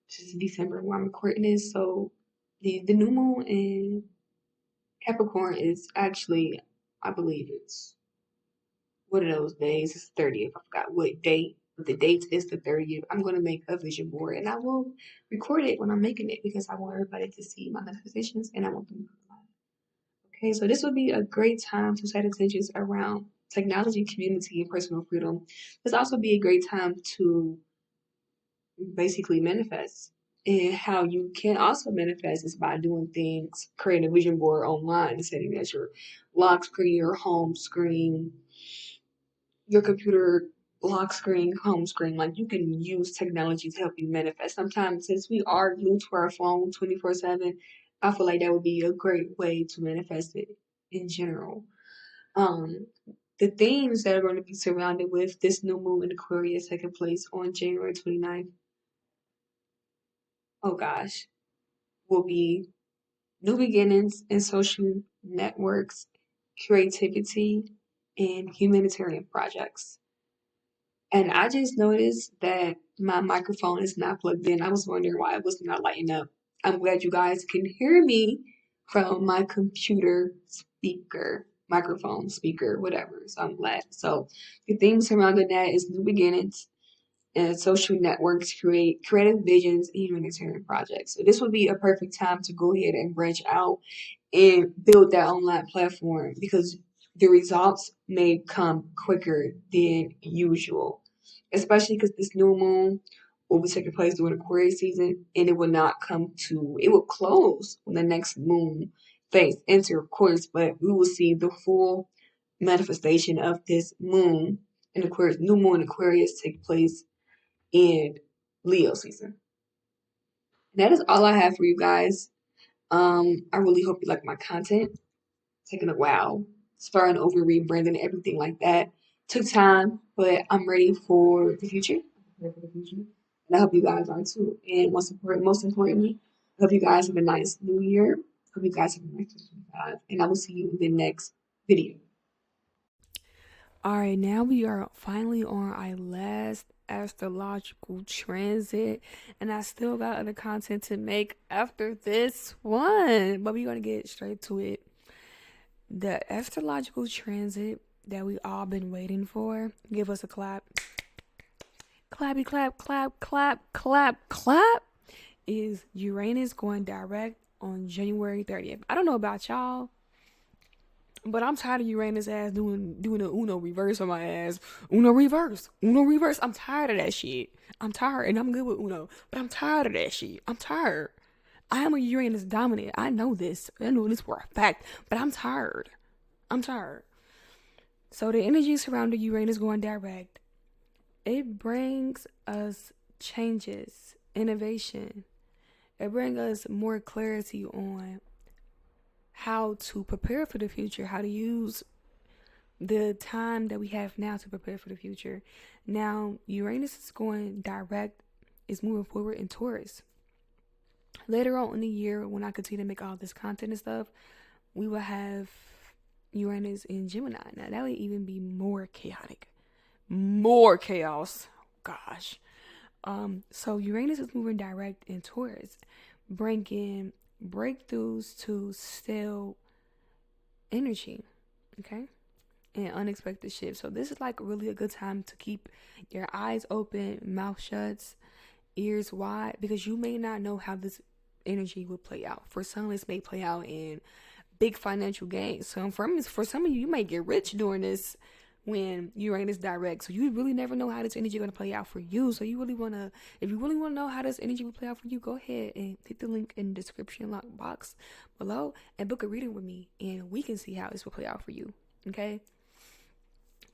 it's December when I'm recording this, so the new moon in Capricorn is actually, I believe it's one of those days. It's 30th. I forgot what date. But the date is the 30th. I'm going to make a vision board and I will record it when I'm making it because I want everybody to see my manifestations and I want them to be alive. Okay, so this would be a great time to set intentions around technology, community, and personal freedom. This also be a great time to basically manifest. And how you can also manifest is by doing things, creating a vision board online and setting as your lock screen, your home screen, your computer lock screen, home screen. Like you can use technology to help you manifest. Sometimes since we are glued to our phone 24/7, I feel like that would be a great way to manifest it in general. Um, the themes that are going to be surrounded with this new moon in Aquarius taking place on January 29th, oh gosh, will be new beginnings in social networks, creativity, and humanitarian projects. And I just noticed that my microphone is not plugged in. I was wondering why it was not lighting up. I'm glad you guys can hear me from my computer speaker, microphone speaker, whatever. So I'm glad. So the theme surrounding that is new beginnings and social networks create creative visions and humanitarian projects. So this would be a perfect time to go ahead and branch out and build that online platform because the results may come quicker than usual, especially because this new moon will be taking place during Aquarius season and it will close when the next moon phase enter, of course, but we will see the full manifestation of this moon in Aquarius, new moon in Aquarius take place in Leo season. And that is all I have for you guys. I really hope you like my content. Taking a while, starting over, rebranding, everything like that. Took time, but I'm ready for the future. I'm ready for the future. And I hope you guys are too. And most importantly, I hope you guys have a nice new year. Hope you guys have a nice 2025. And I will see you in the next video. All right, now we are finally on our last astrological transit, and I still got other content to make after this one, but we're gonna get straight to it. The astrological transit that we all been waiting for. Give us a clap. Clappy clap, clap, clap, clap, clap. Is Uranus going direct on January 30th. I don't know about y'all, but I'm tired of Uranus ass doing a Uno reverse on my ass. Uno reverse. Uno reverse. I'm tired of that shit. I'm tired and I'm good with Uno. But I'm tired of that shit. I'm tired. I am a Uranus dominant. I know this. I know this for a fact. But I'm tired. I'm tired. So the energy surrounding Uranus going direct, it brings us changes, innovation. It brings us more clarity on how to prepare for the future, how to use the time that we have now to prepare for the future. Now, Uranus is going direct, is moving forward in Taurus. Later on in the year, when I continue to make all this content and stuff, we will have Uranus in Gemini. Now, that would even be more chaotic. More chaos. Gosh. So Uranus is moving direct in Taurus, bringing breakthroughs to stale energy, okay, and unexpected shifts. So this is like really a good time to keep your eyes open, mouth shut, ears wide, because you may not know how this energy will play out. For some, this may play out in big financial gains. So for some of you, you may get rich during this when Uranus direct. So you really never know how this energy is going to play out for you. So if you really want to know how this energy will play out for you, go ahead and hit the link in the description box below and book a reading with me, and we can see how this will play out for you. Okay.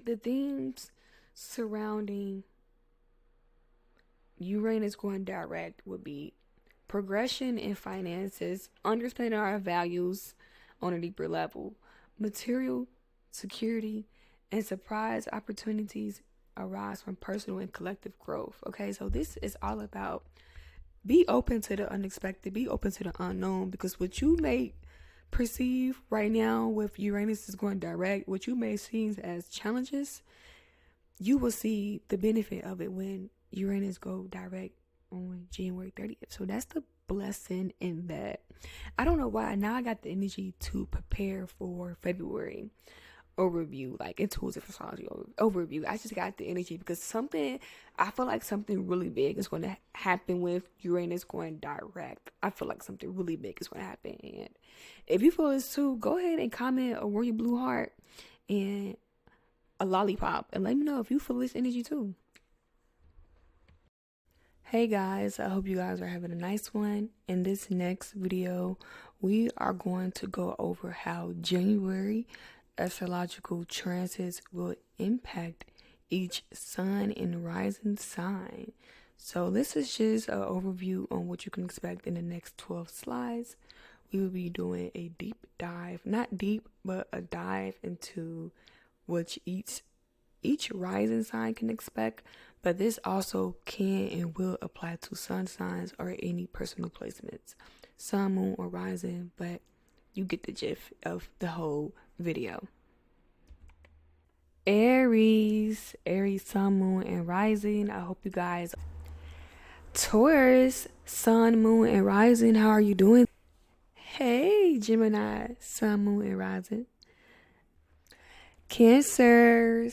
The themes surrounding Uranus going direct would be progression in finances, understanding our values on a deeper level, material security, and surprise opportunities arise from personal and collective growth. Okay, so this is all about be open to the unexpected, be open to the unknown, because what you may perceive right now with Uranus is going direct, what you may see as challenges, you will see the benefit of it when Uranus go direct on January 30th. So that's the blessing in that. I don't know why. Now I got the energy to prepare for February overview, like intuitive astrology overview. I just got the energy because I feel like something really big is going to happen with Uranus going direct. I feel like something really big is going to happen. And if you feel this too, go ahead and comment a royal blue heart and a lollipop and let me know if you feel this energy too. Hey guys, I hope you guys are having a nice one. In this next video, we are going to go over how January astrological transits will impact each sun and rising sign. So this is just an overview on what you can expect in the next 12 slides. We will be doing a deep dive, not deep, but a dive into what each rising sign can expect, but this also can and will apply to sun signs or any personal placements, sun, moon, or rising, but you get the gist of the whole video. Aries, sun, moon, and rising. I hope you guys. Taurus, sun, moon, and rising. How are you doing? Hey, Gemini, sun, moon, and rising. Cancer,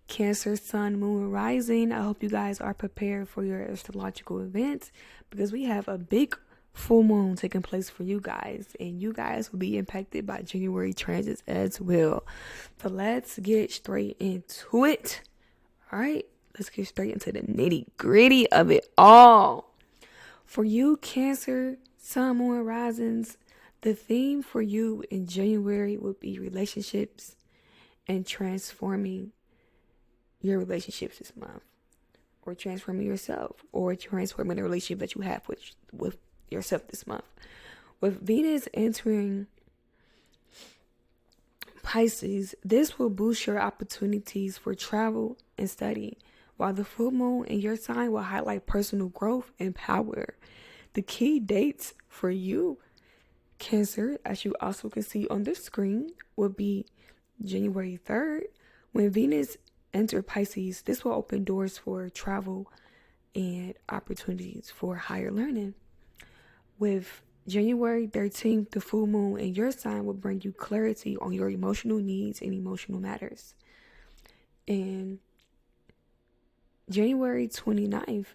sun, moon, and rising. I hope you guys are prepared for your astrological events because we have a big full moon taking place for you guys, and you guys will be impacted by January transits as well. So let's get straight into it. All right, let's get straight into the nitty-gritty of it all. For you, Cancer, sun, moon, risings, the theme for you in January will be relationships and transforming your relationships this month, or transforming yourself, or transforming the relationship that you have with yourself this month. With Venus entering Pisces, this will boost your opportunities for travel and study, while the full moon in your sign will highlight personal growth and power. The key dates for you, Cancer, as you also can see on the screen, will be January 3rd. When Venus enters Pisces, this will open doors for travel and opportunities for higher learning. With January 13th, the full moon in your sign will bring you clarity on your emotional needs and emotional matters. And January 29th,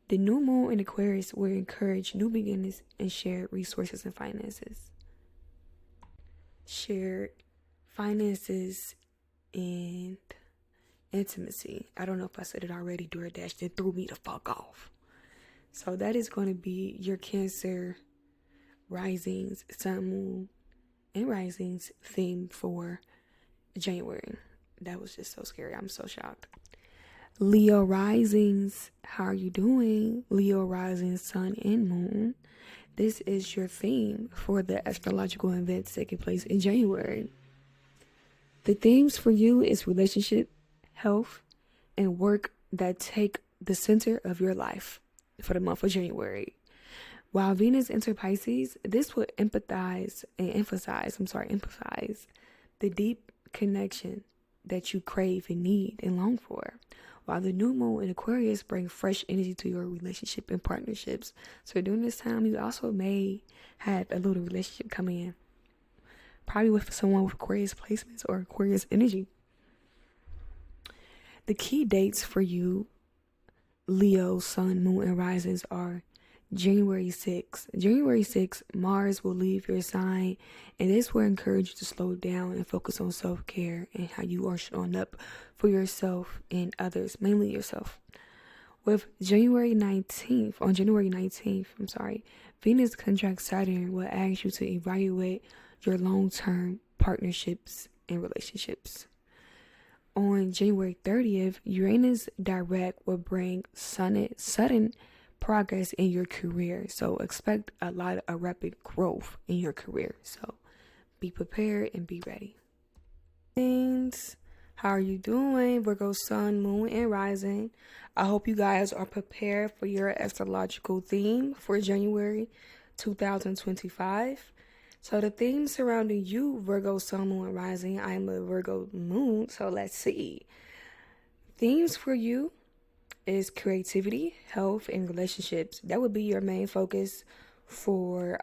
the new moon in Aquarius will encourage new beginnings and shared resources and finances. Shared finances and intimacy. I don't know if I said it already, DoorDash. That threw me the fuck off. So that is going to be your Cancer risings, sun, moon, and risings theme for January. That was just so scary. I'm so shocked. Leo risings, how are you doing? Leo rising, sun, and moon. This is your theme for the astrological events taking place in January. The themes for you is relationship, health, and work that take the center of your life for the month of January. While Venus enters Pisces, this will emphasize the deep connection that you crave and need and long for. While the new moon in Aquarius brings fresh energy to your relationship and partnerships. So during this time, you also may have a little relationship coming in. Probably with someone with Aquarius placements or Aquarius energy. The key dates for you, Leo, sun, moon, and risings are January 6th. January 6th, Mars will leave your sign, and this will encourage you to slow down and focus on self-care and how you are showing up for yourself and others, mainly yourself. With January 19th, Venus conjunct Saturn will ask you to evaluate your long-term partnerships and relationships. On January 30th, Uranus direct will bring sudden progress in your career. So expect a rapid growth in your career. So be prepared and be ready. Things, how are you doing? Virgo, sun, moon, and rising. I hope you guys are prepared for your astrological theme for January 2025. So the themes surrounding you, Virgo Sun, Moon, and Rising. I'm a Virgo Moon, so let's see. Themes for you is creativity, health, and relationships. That would be your main focus for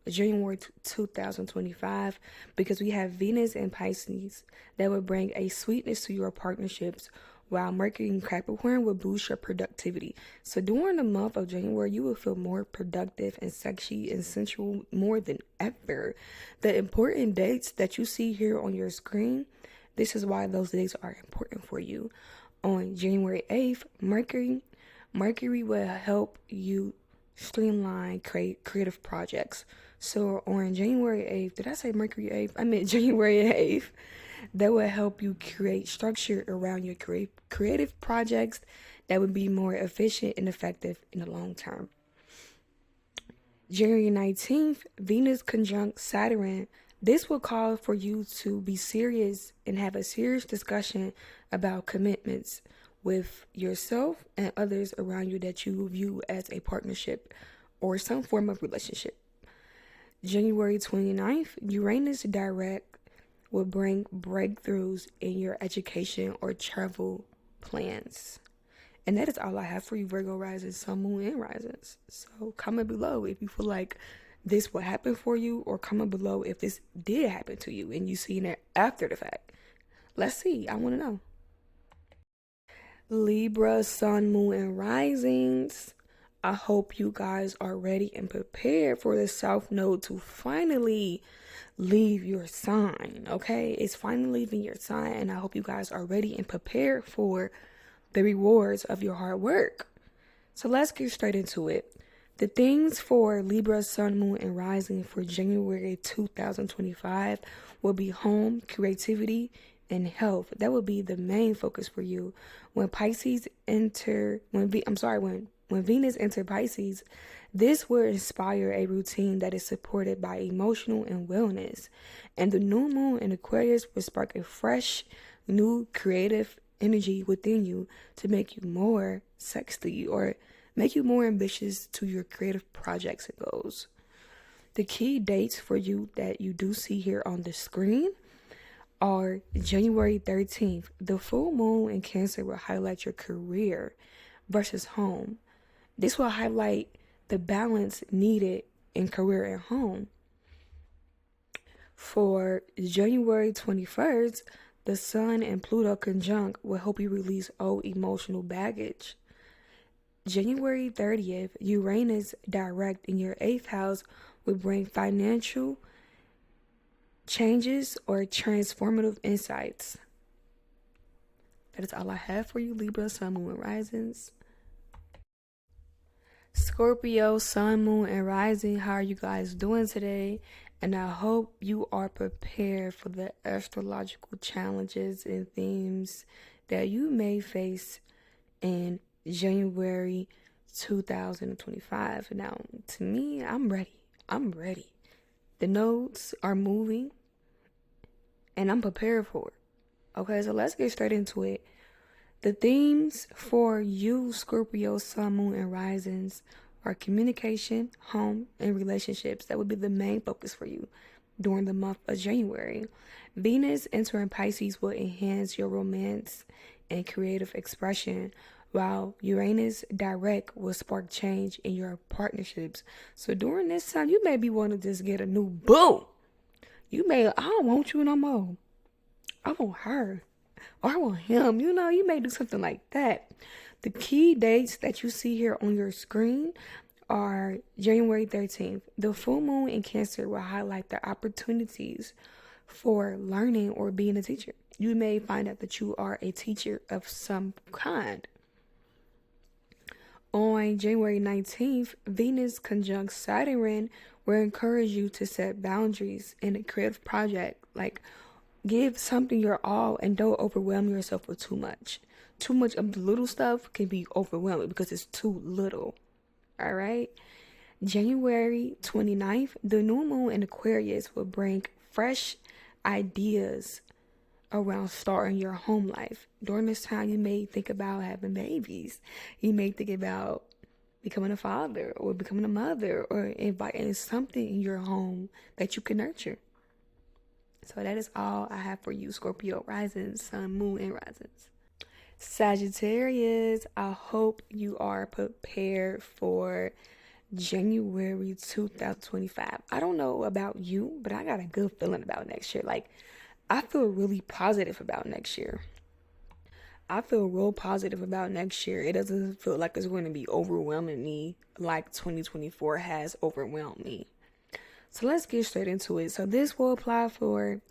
January 2025, because we have Venus and Pisces that would bring a sweetness to your partnerships, while Mercury and Capricorn will boost your productivity. So during the month of January, you will feel more productive and sexy and sensual more than ever. The important dates that you see here on your screen, this is why those dates are important for you. On January 8th, Mercury will help you streamline creative projects. So on January 8th, did I say Mercury 8th? I meant January 8th. That will help you create structure around your creative projects that would be more efficient and effective in the long term. January 19th, Venus conjunct Saturn. This will call for you to be serious and have a serious discussion about commitments with yourself and others around you that you view as a partnership or some form of relationship. January 29th, Uranus direct will bring breakthroughs in your education or travel plans. And that is all I have for you, Virgo rising, Sun, Moon, and risings. So comment below if you feel like this will happen for you, or comment below if this did happen to you and you seen it after the fact. Let's see. I want to know. Libra, Sun, Moon, and risings. I hope you guys are ready and prepared for the South Node to finally leave your sign, okay? It's finally leaving your sign, and I hope you guys are ready and prepared for the rewards of your hard work. So let's get straight into it. The things for Libra, Sun, Moon, and Rising for January 2025 will be home, creativity, and health. That will be the main focus for you. When Venus enter Pisces, this will inspire a routine that is supported by emotional and wellness. And the new moon in Aquarius will spark a fresh, new creative energy within you to make you more sexy or make you more ambitious to your creative projects and goals. The key dates for you that you do see here on the screen are January 13th. The full moon in Cancer will highlight your career versus home. This will highlight the balance needed in career and home. For January 21st, the Sun and Pluto conjunct will help you release old emotional baggage. January 30th, Uranus direct in your 8th house will bring financial changes or transformative insights. That is all I have for you, Libra, Sun, Moon, and Risings. Scorpio, Sun, Moon, and Rising, how are you guys doing today? And I hope you are prepared for the astrological challenges and themes that you may face in January 2025. Now, to me, I'm ready. The nodes are moving and I'm prepared for it. Okay, so let's get straight into it. The themes for you, Scorpio, Sun, Moon, and Risings are communication, home, and relationships. That would be the main focus for you during the month of January. Venus entering Pisces will enhance your romance and creative expression, while Uranus direct will spark change in your partnerships. So during this time, you may be wanting to just get a new boo. I don't want you no more. I want her. Or I want him. You may do something like that. The key dates that you see here on your screen are January 13th. The full moon in Cancer will highlight the opportunities for learning or being a teacher. You may find out that you are a teacher of some kind. On January 19th, Venus conjunct Saturn will encourage you to set boundaries in a creative project. Like, give something your all and don't overwhelm yourself with too much. Too much of the little stuff can be overwhelming because it's too little. All right? January 29th, the new moon in Aquarius will bring fresh ideas around starting your home life. During this time, you may think about having babies. You may think about becoming a father or becoming a mother or inviting something in your home that you can nurture. So that is all I have for you, Scorpio risings, sun, moon, and risings. Sagittarius, I hope you are prepared for January 2025. I don't know about you, but I got a good feeling about next year. Like, I feel really positive about next year. I feel real positive about next year. It doesn't feel like it's going to be overwhelming me like 2024 has overwhelmed me. So let's get straight into it. So this will apply for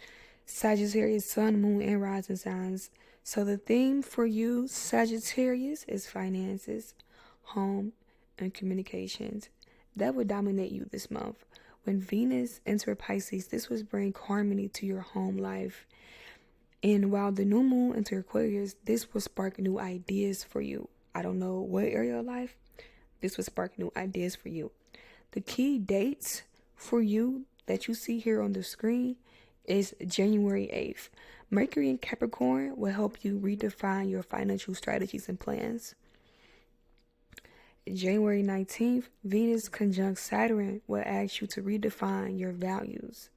Sagittarius, sun, moon, and rising signs. So the theme for you, Sagittarius, is finances, home, and communications. That will dominate you this month. When Venus entered Pisces, this will bring harmony to your home life. And while the new moon entered Aquarius, this will spark new ideas for you. I don't know what area of life, this will spark new ideas for you. The key dates for you that you see here on the screen is January 8th. Mercury in Capricorn will help you redefine your financial strategies and plans. January 19th, Venus conjunct Saturn will ask you to redefine your values.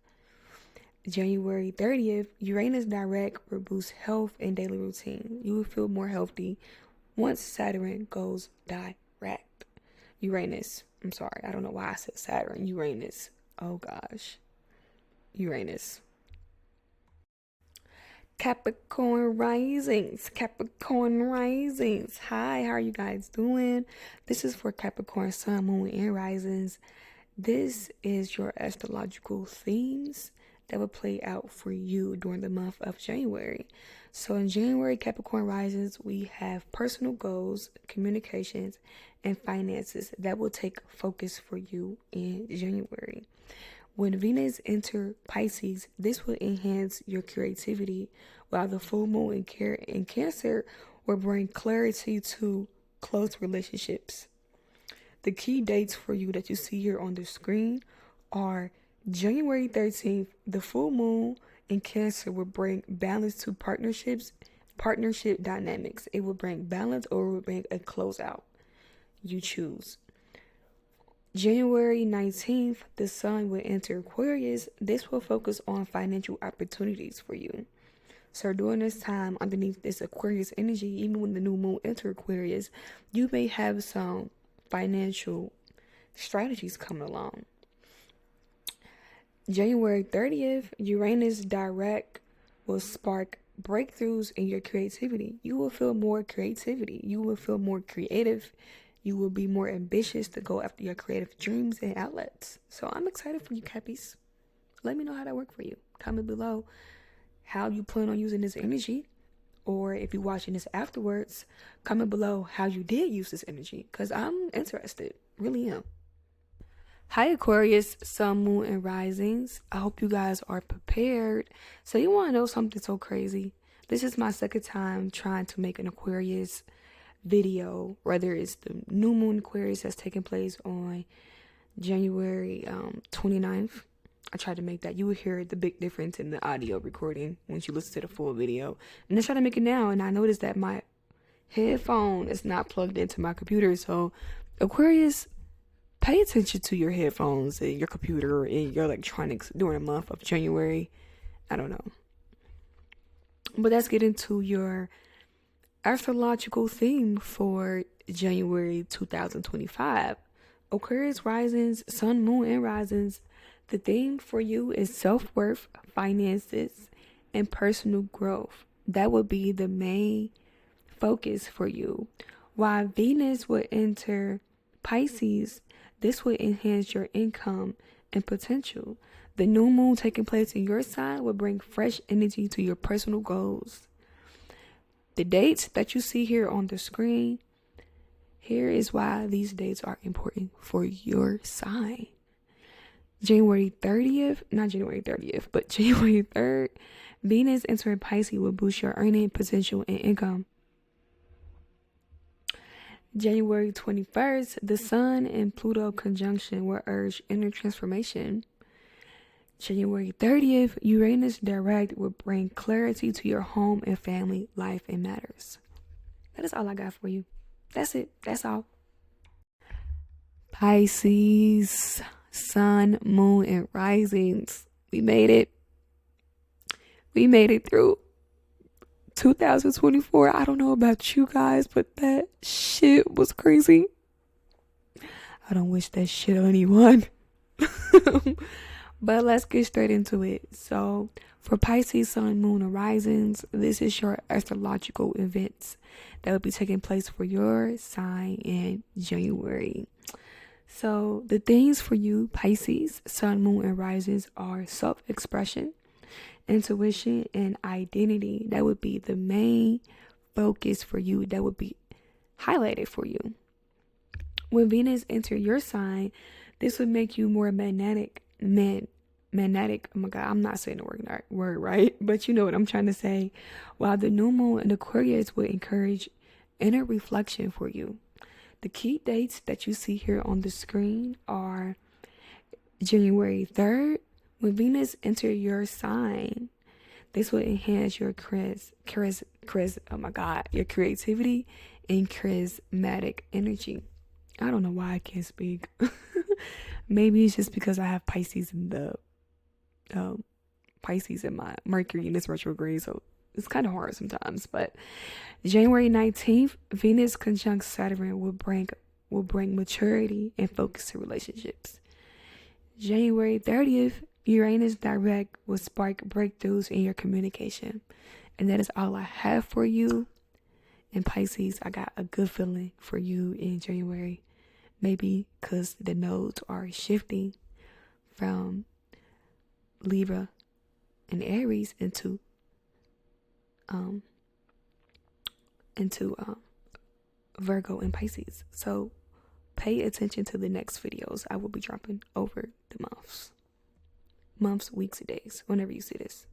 January 30th, Uranus direct will boost health and daily routine. You will feel more healthy once Saturn goes direct. Uranus. I'm sorry, I don't know why I said Saturn. Uranus. Oh gosh. Uranus. Capricorn risings. Capricorn risings. Hi, how are you guys doing? This is for Capricorn, sun, moon, and risings. This is your astrological themes that will play out for you during the month of January. So in January, Capricorn risings, we have personal goals, communications, and finances that will take focus for you in January. When Venus enters Pisces, this will enhance your creativity, while the full moon in Cancer will bring clarity to close relationships. The key dates for you that you see here on the screen are January 13th, the full moon in Cancer will bring balance to partnership dynamics. It will bring balance or it will bring a closeout. You choose. January 19th, the sun will enter Aquarius. This will focus on financial opportunities for you. So during this time, underneath this Aquarius energy, even when the new moon enters Aquarius, you may have some financial strategies coming along. January 30th, Uranus direct will spark breakthroughs in your creativity. You will feel more creativity. You will feel more creative. You will be more ambitious to go after your creative dreams and outlets. So I'm excited for you, Cappies. Let me know how that worked for you. Comment below how you plan on using this energy. Or if you're watching this afterwards, comment below how you did use this energy. Because I'm interested. Really am. Hi Aquarius, sun, moon, and risings. I hope you guys are prepared. So you want to know something so crazy? This is my second time trying to make an Aquarius video, whether it's the new moon Aquarius that's taking place on January 29th. I tried to make that. You will hear the big difference in the audio recording once you listen to the full video. And I try to make it now, and I noticed that my headphone is not plugged into my computer. So Aquarius, pay attention to your headphones and your computer and your electronics during the month of January. I don't know. But let's get into your astrological theme for January 2025. Aquarius risings, sun, moon, and risings. The theme for you is self-worth, finances, and personal growth. That will be the main focus for you. While Venus will enter Pisces, this will enhance your income and potential. The new moon taking place in your sign will bring fresh energy to your personal goals. The dates that you see here on the screen, here is why these dates are important for your sign. January 30th, not January 30th, but January 3rd, Venus entering Pisces will boost your earning potential and income. January 21st, the Sun and Pluto conjunction will urge inner transformation. January 30th, Uranus direct will bring clarity to your home and family life and matters. That is all I got for you. That's it. That's all. Pisces, sun, moon, and risings. We made it. We made it through 2024. I don't know about you guys, but that shit was crazy. I don't wish that shit on anyone. But let's get straight into it. So, for Pisces, sun, moon, and risings, this is your astrological events that will be taking place for your sign in January. So, the things for you, Pisces, sun, moon, and risings, are self-expression, intuition, and identity. That would be the main focus for you. That would be highlighted for you. When Venus enters your sign, this would make you more magnetic. Magnetic. Oh my God, I'm not saying the word right, but you know what I'm trying to say. While the new moon in Aquarius would encourage inner reflection for you. The key dates that you see here on the screen are January 3rd, when Venus enters your sign. This will enhance your your creativity and charismatic energy. I don't know why I can't speak. Maybe it's just because I have Pisces in my Mercury in this retrograde, so it's kind of hard sometimes. But January 19th, Venus conjunct Saturn will bring maturity and focus to relationships. January 30th, Uranus direct will spark breakthroughs in your communication. And that is all I have for you. In Pisces, I got a good feeling for you in January. Maybe because the nodes are shifting from Libra and Aries into Virgo and Pisces. So pay attention to the next videos I will be dropping over the months, weeks, and days, whenever you see this.